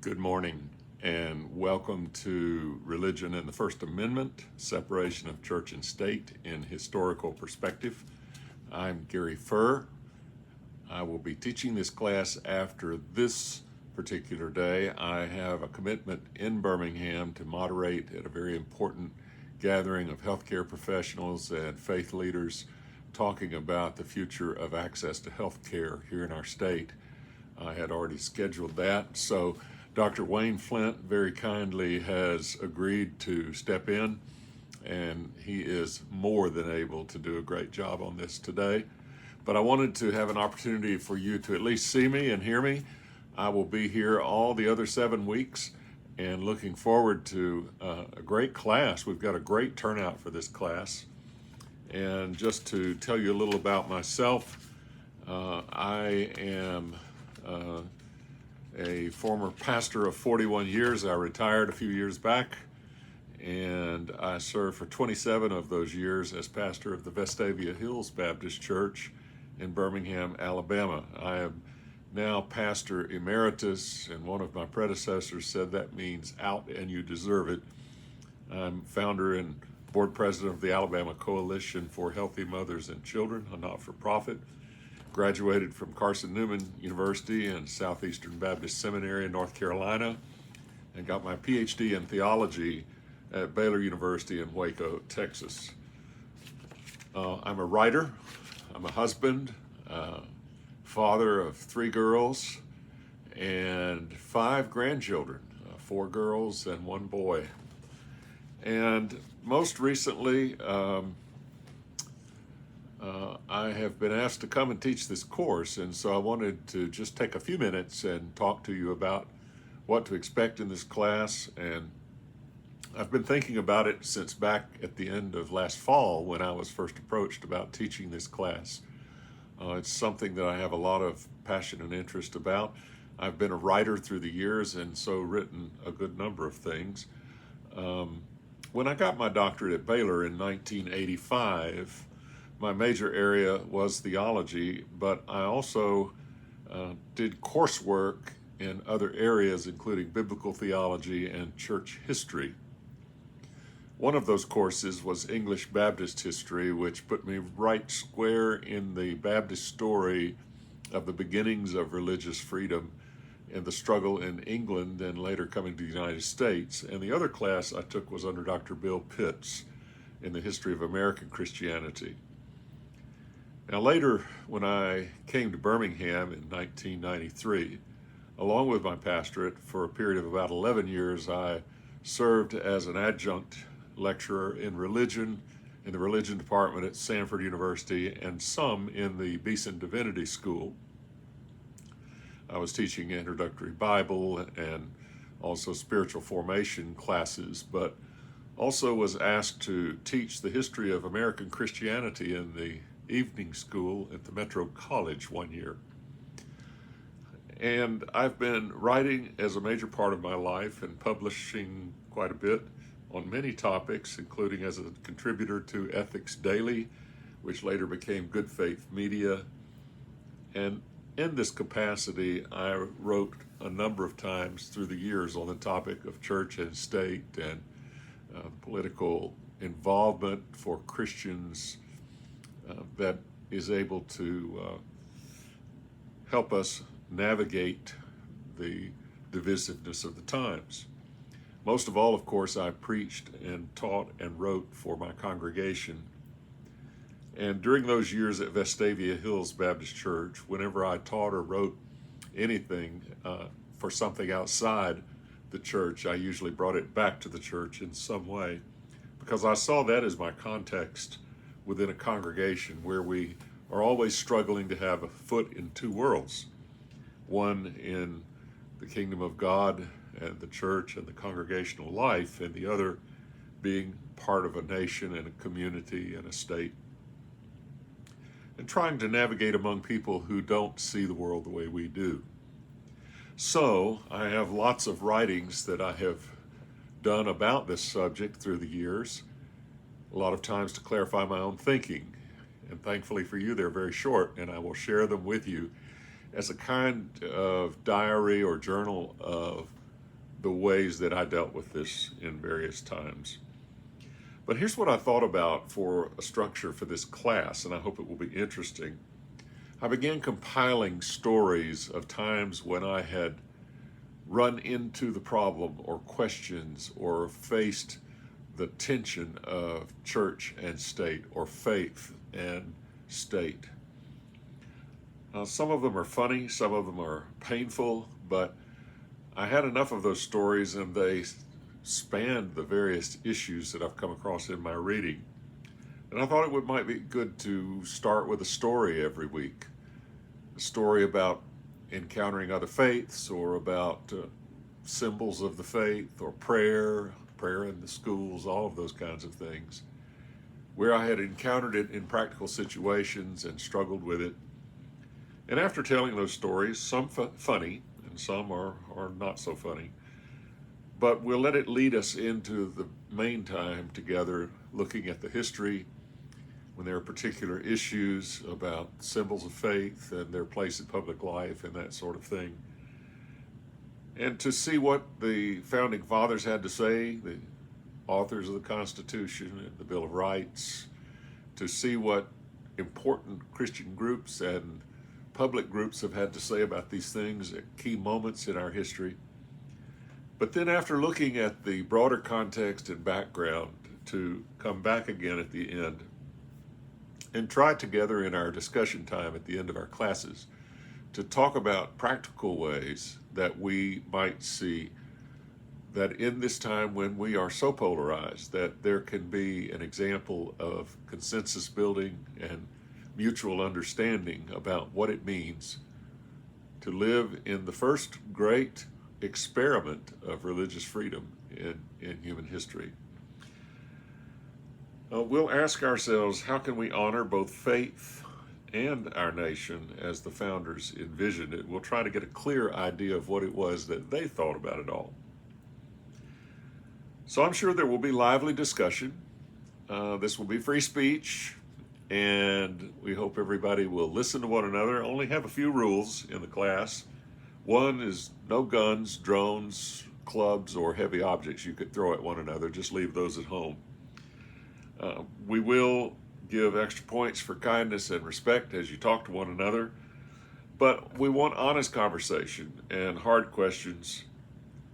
Good morning and welcome to Religion and the First Amendment, Separation of Church and State in Historical Perspective. I'm Gary Furr. I will be teaching this class after this particular day. I have a commitment in Birmingham to moderate at a very important gathering of healthcare professionals and faith leaders talking about the future of access to healthcare here in our state. I had already scheduled that, so Dr. Wayne Flint very kindly has agreed to step in, and he is more than able to do a great job on this today. But I wanted to have an opportunity for you to at least see me and hear me. I will be here all the other 7 weeks and looking forward to a great class. We've got a great turnout for this class. And just to tell you a little about myself, I am a former pastor of 41 years. I retired a few years back, and I served for 27 of those years as pastor of the Vestavia Hills Baptist Church in Birmingham, Alabama. I am now pastor emeritus, and one of my predecessors said that means out and you deserve it. I'm founder and board president of the Alabama Coalition for Healthy Mothers and Children, a not-for-profit. Graduated from Carson Newman University and Southeastern Baptist Seminary in North Carolina, and got my PhD in theology at Baylor University in Waco, Texas. I'm a writer, I'm a husband, father of 3 girls and 5 grandchildren, 4 girls and 1 boy. And most recently, I have been asked to come and teach this course, and so I wanted to just take a few minutes and talk to you about what to expect in this class. And I've been thinking about it since back at the end of last fall when I was first approached about teaching this class. It's something that I have a lot of passion and interest about. I've been a writer through the years and so written a good number of things. When I got my doctorate at Baylor in 1985, my major area was theology, but I also did coursework in other areas, including biblical theology and church history. One of those courses was English Baptist history, which put me right square in the Baptist story of the beginnings of religious freedom and the struggle in England and later coming to the United States. And the other class I took was under Dr. Bill Pitts in the history of American Christianity. Now later, when I came to Birmingham in 1993, along with my pastorate for a period of about 11 years, I served as an adjunct lecturer in religion in the religion department at Samford University and some in the Beeson Divinity School. I was teaching introductory Bible and also spiritual formation classes, but also was asked to teach the history of American Christianity in the evening school at the Metro College one year. And I've been writing as a major part of my life and publishing quite a bit on many topics, including as a contributor to Ethics Daily, which later became Good Faith Media. And in this capacity, I wrote a number of times through the years on the topic of church and state and political involvement for Christians that is able to help us navigate the divisiveness of the times. Most of all, of course, I preached and taught and wrote for my congregation. And during those years at Vestavia Hills Baptist Church, whenever I taught or wrote anything for something outside the church, I usually brought it back to the church in some way, because I saw that as my context within a congregation where we are always struggling to have a foot in 2 worlds, one in the kingdom of God and the church and the congregational life, and the other being part of a nation and a community and a state, and trying to navigate among people who don't see the world the way we do. So I have lots of writings that I have done about this subject through the years, a lot of times to clarify my own thinking. And thankfully for you, they're very short, and I will share them with you as a kind of diary or journal of the ways that I dealt with this in various times. But here's what I thought about for a structure for this class, and I hope it will be interesting. I began compiling stories of times when I had run into the problem or questions or faced the tension of church and state or faith and state. Some of them are funny, some of them are painful, but I had enough of those stories and they spanned the various issues that I've come across in my reading. And I thought might be good to start with a story every week. A story about encountering other faiths, or about symbols of the faith, or prayer in the schools, all of those kinds of things, where I had encountered it in practical situations and struggled with it. And after telling those stories, some funny and some are not so funny, but we'll let it lead us into the main time together, looking at the history, when there are particular issues about symbols of faith and their place in public life and that sort of thing. And to see what the founding fathers had to say, the authors of the Constitution and the Bill of Rights, to see what important Christian groups and public groups have had to say about these things at key moments in our history. But then after looking at the broader context and background, to come back again at the end and try together in our discussion time at the end of our classes to talk about practical ways that we might see that in this time when we are so polarized, that there can be an example of consensus building and mutual understanding about what it means to live in the first great experiment of religious freedom in human history. We'll ask ourselves, how can we honor both faith and our nation as the founders envisioned it? We'll try to get a clear idea of what it was that they thought about it all. So I'm sure there will be lively discussion. This will be free speech, and we hope everybody will listen to one another. I only have a few rules in the class. One is no guns, drones, clubs, or heavy objects you could throw at one another. Just leave those at home. We will give extra points for kindness and respect as you talk to one another, but we want honest conversation, and hard questions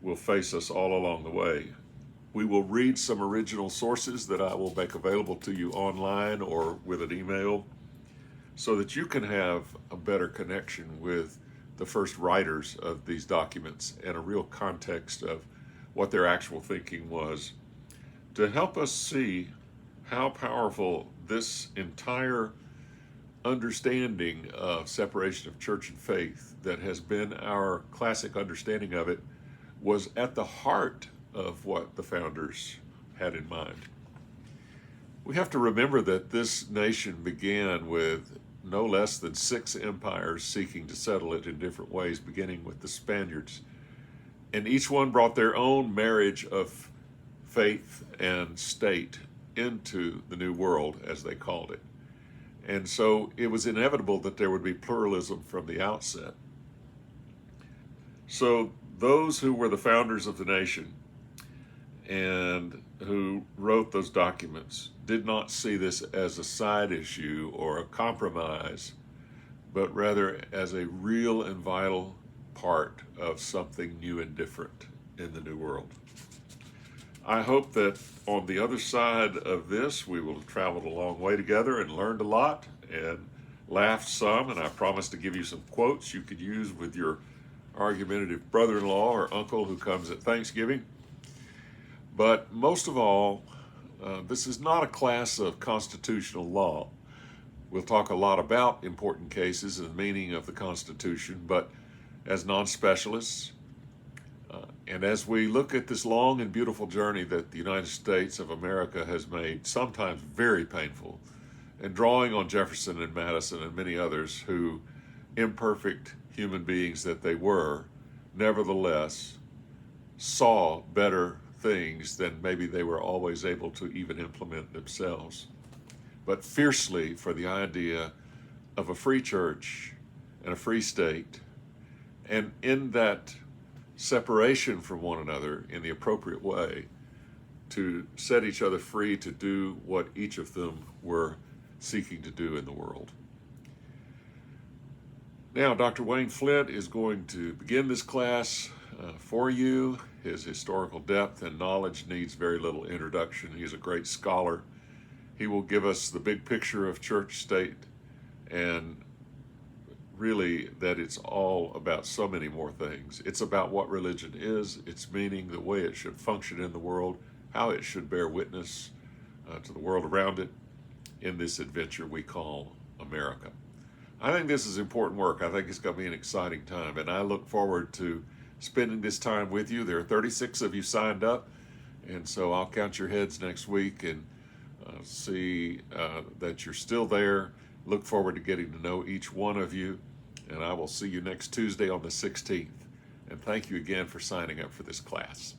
will face us all along the way. We will read some original sources that I will make available to you online or with an email, so that you can have a better connection with the first writers of these documents and a real context of what their actual thinking was, to help us see how powerful this entire understanding of separation of church and faith that has been our classic understanding of it was at the heart of what the founders had in mind. We have to remember that this nation began with no less than 6 empires seeking to settle it in different ways, beginning with the Spaniards. And each one brought their own marriage of faith and state into the New World, as they called it. And so it was inevitable that there would be pluralism from the outset. So those who were the founders of the nation and who wrote those documents did not see this as a side issue or a compromise, but rather as a real and vital part of something new and different in the New World. I hope that on the other side of this, we will have traveled a long way together and learned a lot and laughed some, and I promise to give you some quotes you could use with your argumentative brother-in-law or uncle who comes at Thanksgiving. But most of all, this is not a class of constitutional law. We'll talk a lot about important cases and the meaning of the Constitution, but as non-specialists, and as we look at this long and beautiful journey that the United States of America has made, sometimes very painful, and drawing on Jefferson and Madison and many others who, imperfect human beings that they were, nevertheless saw better things than maybe they were always able to even implement themselves, but fiercely for the idea of a free church and a free state. And in that separation from one another in the appropriate way to set each other free to do what each of them were seeking to do in the world. Now, Dr. Wayne Flint is going to begin this class for you. His historical depth and knowledge needs very little introduction. He's a great scholar. He will give us the big picture of church state, and really that it's all about so many more things. It's about what religion is, its meaning, the way it should function in the world, how it should bear witness to the world around it in this adventure we call America. I think this is important work. I think it's going to be an exciting time, and I look forward to spending this time with you. There are 36 of you signed up, and so I'll count your heads next week and see that you're still there. Look forward to getting to know each one of you, and I will see you next Tuesday on the 16th. And thank you again for signing up for this class.